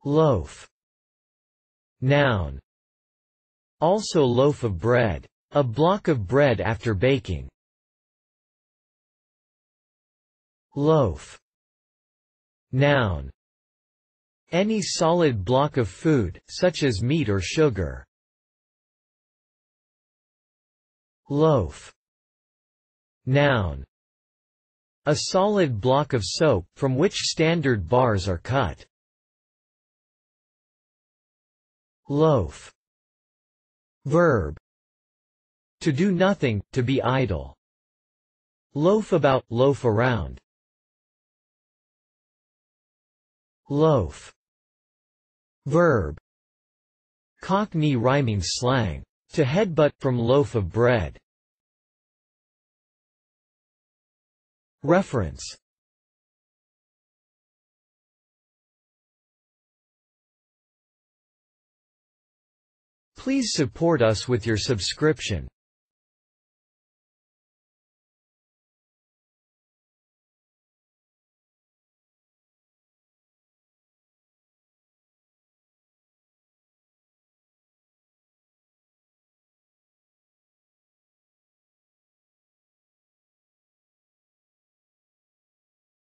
Loaf. Noun. Also loaf of bread. A block of bread after baking. Loaf. Noun. Any solid block of food, such as meat or sugar. Loaf. Noun. A solid block of soap, from which standard bars are cut. Loaf. Verb. To do nothing, to be idle. Loaf about, loaf around. Loaf. Verb. Cockney rhyming slang. To headbutt, from loaf of bread. Reference. Please support us with your subscription.